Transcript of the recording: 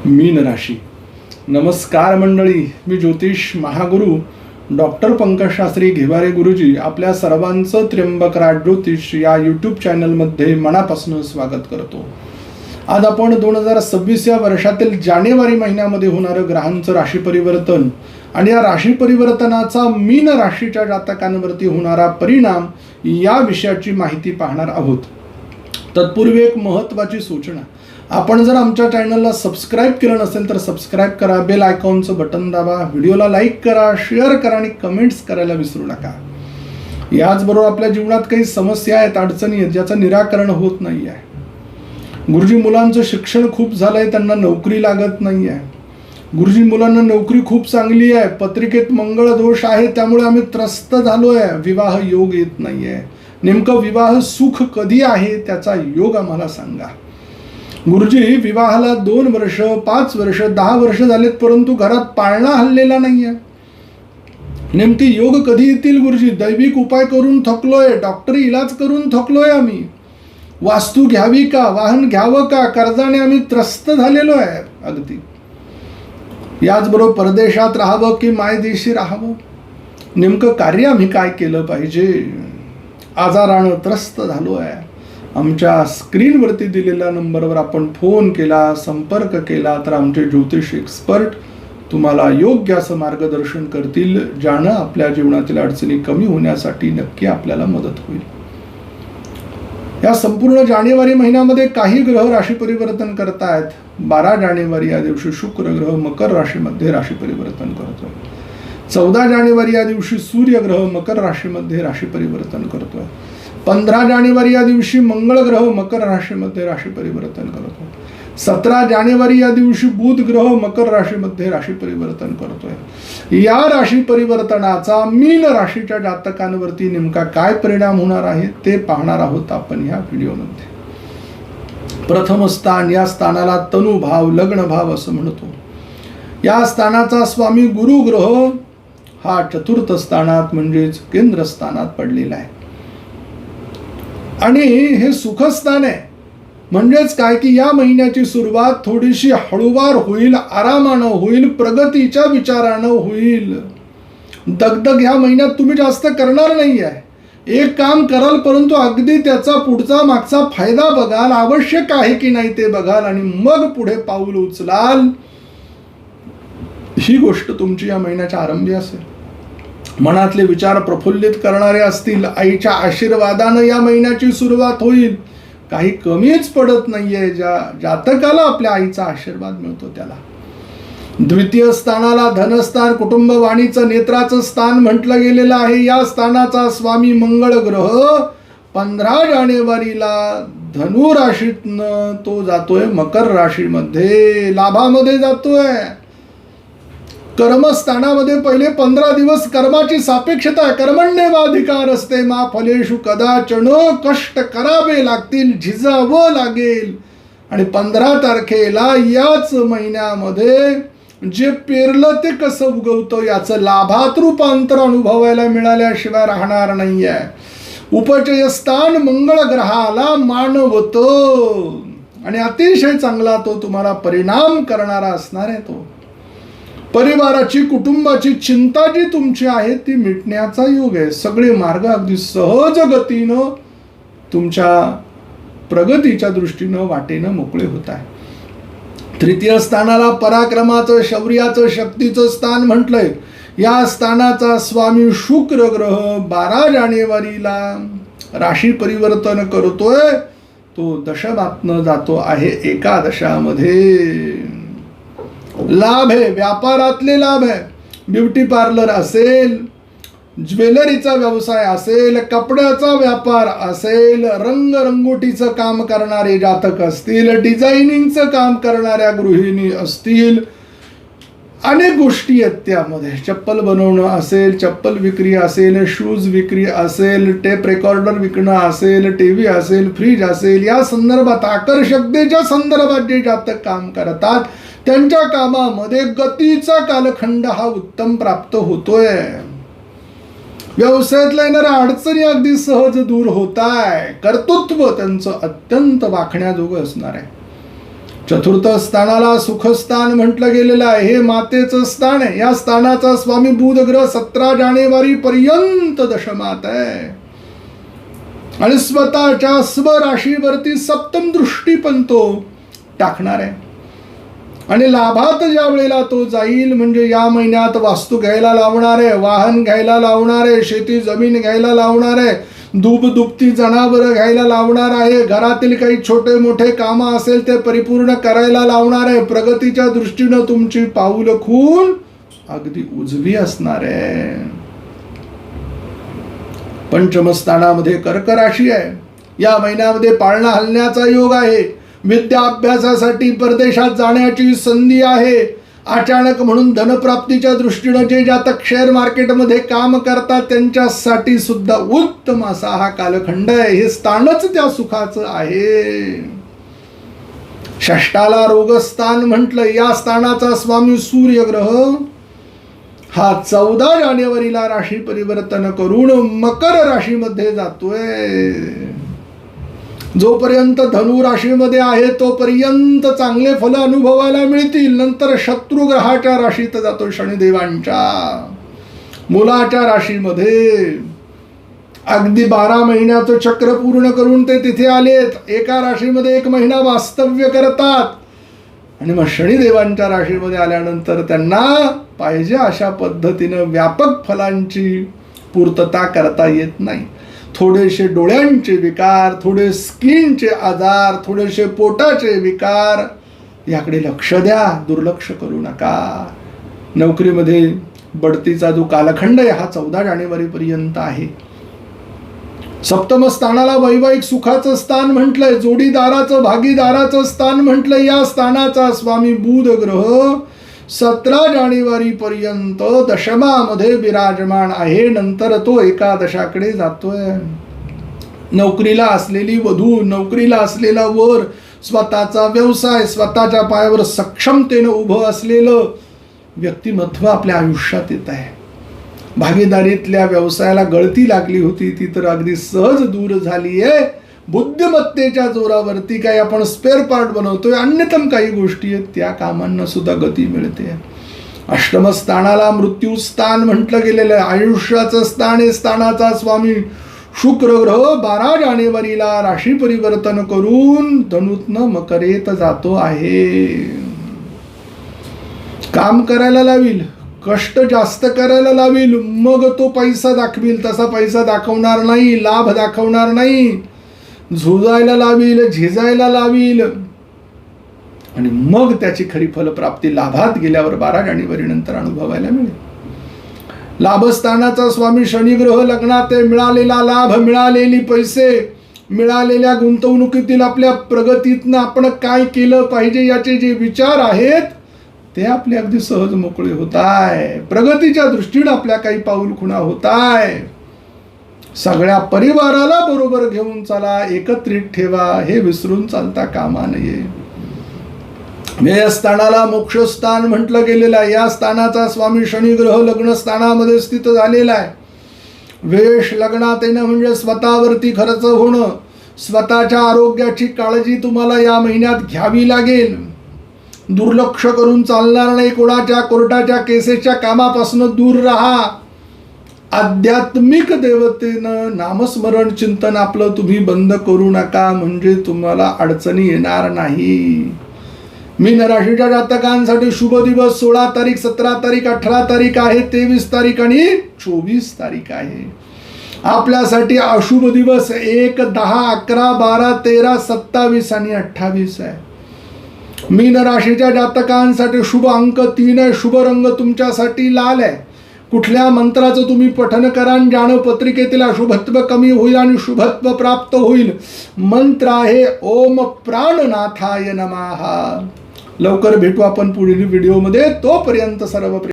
मीन राशी. नमस्कार मंडळी, मी ज्योतिष महागुरु डॉक्टर पंकज शास्त्री घेवारे गुरुजी आपल्या सर्वांचं त्र्यंबक राज ज्योतिष या यूट्यूब चॅनलमध्ये मनापासून स्वागत करतो. आज आपण 2026 या वर्षातील जानेवारी महिन्यामध्ये होणारं ग्रहांचं राशी परिवर्तन आणि या राशी परिवर्तनाचा मीन राशीच्या जातकांवरती होणारा परिणाम या विषयाची माहिती पाहणार आहोत. तत्पूर्वी एक महत्त्वाची सूचना, आपण जर आमच्या चॅनलला सबस्क्राईब केलं नसेल तर सबस्क्राईब करा, बेल आयकॉनचं बटन दाबा, व्हिडिओला लाईक करा, शेअर करा आणि कमेंट्स करायला विसरू नका. याचबरोबर आपल्या जीवनात काही समस्या आहेत, अडचणी आहेत ज्याचं निराकरण होत नाही आहे. गुरुजी, मुलांचं शिक्षण खूप झालंय, त्यांना नोकरी लागत नाही आहे. गुरुजी, मुलांना नोकरी खूप चांगली आहे, पत्रिकेत मंगळ दोष आहे त्यामुळे आम्ही त्रस्त झालोय, विवाह योग येत नाहीये. नेमकं विवाह सुख कधी आहे त्याचा योग आम्हाला सांगा. गुरुजी, विवाहाला 2 वर्ष, 5 वर्ष, 10 वर्ष झालेत परंतु घरात पाळणा हल्लेला नाहीये. नेमके योग कधी येतील गुरुजी? दैविक उपाय करून थकलोय, डॉक्टरी इलाज करून थकलोय आम्ही. वास्तू घ्यावी का, वाहन घ्यावं का, कर्जाने आम्ही त्रस्त झालेलो आहे अगदी. याचबरोबर परदेशात राहावं की मायदेशी राहावं, नेमकं कार्य आम्ही काय केलं पाहिजे? आजारानं त्रस्त झालो आहे. आमच्या स्क्रीनवरती दिलेल्या नंबरवर आपण फोन केला, संपर्क केला तर आमचे ज्योतिष एक्सपर्ट तुम्हाला योग्य असं मार्गदर्शन करतील, ज्यानं आपल्या जीवनातील अडचणी कमी होण्यासाठी नक्की आपल्याला मदत होईल. या संपूर्ण जानेवारी महिन्यामध्ये काही ग्रह राशी परिवर्तन करतायत. 12 जानेवारी या दिवशी शुक्र ग्रह मकर राशीमध्ये राशी परिवर्तन करतोय. 14 जानेवारी या दिवशी सूर्य ग्रह मकर राशीमध्ये राशी परिवर्तन करतोय. 15 जानेवारी या दिवशी मंगळ ग्रह मकर राशीमध्ये राशी परिवर्तन करतोय. 17 जानेवारी या दिवशी बुध ग्रह मकर राशीमध्ये राशी परिवर्तन करतोय. या राशी परिवर्तनाचा मीन राशीच्या जातकांवरती नेमका काय परिणाम होणार आहे ते पाहणार आहोत आपण या व्हिडिओमध्ये. प्रथम स्थान, या स्थानाला तनुभाव, लग्नभाव असं म्हणतो. या स्थानाचा स्वामी गुरु ग्रह हा चतुर्थ स्थानात म्हणजेच केंद्रस्थानात पडलेला आहे आणि हे सुखस्थान आहे. म्हणजेच काय की या महिन्याची सुरुवात थोडीशी हळूवार होईल, आरामानं होईल, प्रगतीच्या विचारानं होईल. दगदग ह्या महिन्यात तुम्ही जास्त करणार नाही आहे. एक काम कराल परंतु अगदी त्याचा पुढचा मागचा फायदा बघाल, आवश्यक आहे की नाही ते बघाल आणि मग पुढे पाऊल उचलाल. ही गोष्ट तुमची या महिन्याच्या आरंभी असेल. मनातले विचार प्रफुल्लित करणारे असतील. आईच्या आशीर्वादानं या महिन्याची सुरुवात होईल. काही कमीच पडत नाहीये. ज्या जातकाला आपल्या आईचा आशीर्वाद मिळतो त्याला. द्वितीय स्थानाला धनस्थान, कुटुंब, वाणीचं, नेत्राचं स्थान म्हटलं गेलेलं आहे. या स्थानाचा स्वामी मंगळ ग्रह 15 जानेवारीला धनु राशीतनं तो जातोय मकर राशीमध्ये, लाभामध्ये जातोय. कर्मस्थानामध्ये पहिले 15 दिवस कर्माची सापेक्षता, कर्मण्येवाधिकार असते, मा फलेषु कदाचन, कष्ट करावे लागतील, झिजावं लागेल. आणि 15 तारखेला याच महिन्यामध्ये जे पेरलं ते कसं उगवतं याचं लाभात रूपांतर अनुभवायला मिळाल्याशिवाय राहणार नाहीये. उपचय स्थान मंगळ ग्रहाला मानवतं आणि अतिशय चांगला तो तुम्हाला परिणाम करणारा असणार आहे. तो परिवाराची, कुटुंबाची चिंता जी तुमची आहे ती मिटण्याचा योग आहे. सगळे मार्ग अगदी सहज गतीनं तुमच्या प्रगतीच्या दृष्टीनं वाटेनं मोकळे होत आहे. तृतीय स्थानाला पराक्रमाचं, शौर्याचं, शक्तीचं स्थान म्हटलंय. या स्थानाचा स्वामी शुक्र ग्रह 12 जानेवारीला राशी परिवर्तन करतोय. तो दशमातनं जातो आहे एकादशामध्ये. लाभ आहे, व्यापारातले लाभ आहे. ब्युटी पार्लर असेल, ज्वेलरीचा व्यवसाय असेल, कपड्याचा व्यापार असेल, रंगरंगोटीचं काम करणारे जातक असतील, डिझायनिंगचं काम करणाऱ्या गृहिणी असतील, अनेक गोष्टी आहेत त्यामध्ये. चप्पल बनवणं असेल, चप्पल विक्री असेल, शूज विक्री असेल, टेप रेकॉर्डर विकणं असेल, टीव्ही असेल, फ्रीज असेल, या संदर्भात आकर्षकतेच्या संदर्भात जे जातक काम करतात त्यांच्या कामामध्ये गतीचा कालखंड हा उत्तम प्राप्त होतोय. व्यवसायातल्या येणाऱ्या अडचणी अगदी सहज दूर होत आहे. कर्तृत्व त्यांचं अत्यंत वाखण्याजोगं असणार आहे. चतुर्थ स्थानाला सुखस्थान म्हटलं गेलेलं आहे. हे मातेचं स्थान आहे. या स्थानाचा स्वामी बुध ग्रह 17 जानेवारी पर्यंत दशमात आहे आणि स्वतःच्या स्वराशीवरती सप्तम दृष्टी पण तो टाकणार आहे. आणि लाभात ज्या वेळेला तो जाईल म्हणजे या महिन्यात वास्तू घ्यायला लावणार आहे, वाहन घ्यायला लावणार आहे, शेती जमीन घ्यायला लावणार आहे, दुभती जनावरं घ्यायला लावणार आहे, घरातील काही छोटे मोठे कामं असेल ते परिपूर्ण करायला लावणार आहे. प्रगतीच्या दृष्टीनं तुमची पाऊल खून अगदी उजवी असणार आहे. पंचमस्थानामध्ये कर्क राशी आहे. या महिन्यामध्ये पाळणा हलण्याचा योग आहे. विद्या अभ्यासासाठी परदेशात जाण्याची संधी आहे. अचानक म्हणून धनप्राप्तीच्या दृष्टीनं जे जातक शेअर मार्केटमध्ये काम करतात त्यांच्यासाठी सुद्धा उत्तम असा हा कालखंड आहे. हे स्थानच त्या सुखाचं आहे. षष्ठाला रोगस्थान म्हटलं. या स्थानाचा स्वामी सूर्य ग्रह हा 14 जानेवारीला राशी परिवर्तन करून मकर राशीमध्ये जातोय. जोपर्यंत धनु राशीमध्ये आहे तोपर्यंत चांगले फल अनुभवायला मिळतील. नंतर शत्रू ग्रहाच्या राशीत जातो, शनिदेवांच्या मुलाच्या राशीमध्ये. अगदी 12 महिन्याचं चक्र पूर्ण करून ते तिथे आलेत. एका राशीमध्ये 1 महिना वास्तव्य करतात आणि मग शनिदेवांच्या राशीमध्ये आल्यानंतर त्यांना पाहिजे अशा पद्धतीनं व्यापक फलांची पूर्तता करता येत नाही. थोडेसे डोळ्यांचे विकार, थोडे स्किनचे आजार, थोडेसे पोटाचे विकार याकडे लक्ष द्या, दुर्लक्ष करू नका. नोकरीमध्ये बढतीचा जो कालखंड आहे हा 14 जानेवारी पर्यंत आहे. सप्तम स्थानाला वैवाहिक सुखाचं स्थान म्हटलंय. जोडीदाराचं भागीदाराचं स्थान म्हटलंय. या स्थानाचा स्वामी बुध ग्रह 17 जानेवारी पर्यंत दशमामध्ये विराजमान आहे. नंतर तो एकादशाकडे जातोय. नोकरीला असलेली वधू, नोकरीला असलेला वर, स्वतःचा व्यवसाय, स्वतःच्या पायावर सक्षमतेनं उभं असलेलं व्यक्तिमत्व आपल्या आयुष्यात येत आहे. भागीदारीतल्या व्यवसायाला गळती लागली होती ती तर अगदी सहज दूर झाली आहे. बुद्धिमत्तेच्या जोरावरती काही आपण स्पेअर पार्ट बनवतोय, अन्यतम काही गोष्टी आहेत त्या कामांना सुद्धा गती मिळते. अष्टम स्थानाला मृत्यू स्थान म्हटलं गेलेलं आहे. आयुष्याचं स्थान आहे. स्थानाचा स्वामी शुक्र ग्रह 12 जानेवारीला राशी परिवर्तन करून धनुतनं मकरेत जातो आहे. काम करायला लावील, कष्ट जास्त करायला लावील, मग तो पैसा दाखवील. तसा पैसा दाखवणार नाही, लाभ दाखवणार नाही. झुजायला लावील, झिजायला लावील आणि मग त्याची खरी फलप्राप्ती लाभात गेल्यावर 12 जानेवारी नंतर अनुभवायला मिळेल. लाभस्थानाचा स्वामी शनी ग्रह लग्नात आहे. मिळालेला लाभ, मिळालेली पैसे, मिळालेल्या गुंतवणुकीतील आपल्या प्रगतीतनं आपण काय केलं पाहिजे याचे जे विचार आहेत ते आपले अगदी सहज मोकळे होत आहे. प्रगतीच्या दृष्टीने आपल्या काही पाऊल खुणा होत आहे. सगळ्या परिवाराला बरोबर घेऊन चला, एकत्रित ठेवा, हे विसरून चालता कामा नये. व्ययस्थानाला मोक्षस्थान म्हटलं गेलेलं आहे. या स्थानाचा स्वामी शनी ग्रह लग्न स्थानामध्ये स्थित झालेला आहे. वेश लग्नात येणं म्हणजे स्वतःवरती खर्च होणं. स्वतःच्या आरोग्याची काळजी तुम्हाला या महिन्यात घ्यावी लागेल. दुर्लक्ष करून चालणार नाही. कोणाच्या कोर्टाच्या केसेसच्या कामापासून दूर राहा. आध्यात्मिक देवतेनं नामस्मरण चिंतन आपलं तुम्ही बंद करू नका, म्हणजे तुम्हाला अडचणी येणार नाही. मीन राशीच्या जातकांसाठी शुभ दिवस 16 तारीख, 17 तारीख, 18 तारीख आहे, 23 तारीख आणि 24 तारीख आहे. आपल्यासाठी अशुभ दिवस 1, 10, 11, 12, 13, 27 आणि 28 आहे. मीन राशीच्या जातकांसाठी शुभ अंक 3 आहे. शुभ रंग तुमच्यासाठी लाल आहे. कुठल्या मंत्राचं तुम्ही पठन करा, ज्ञान पत्रिकेतील अशुभत्व कमी होईल आणि शुभत्व प्राप्त होईल. मंत्र आहे ओम प्राणनाथाय नमः. लवकर भेटू आपण पुढील व्हिडिओमध्ये. तोपर्यंत सर्व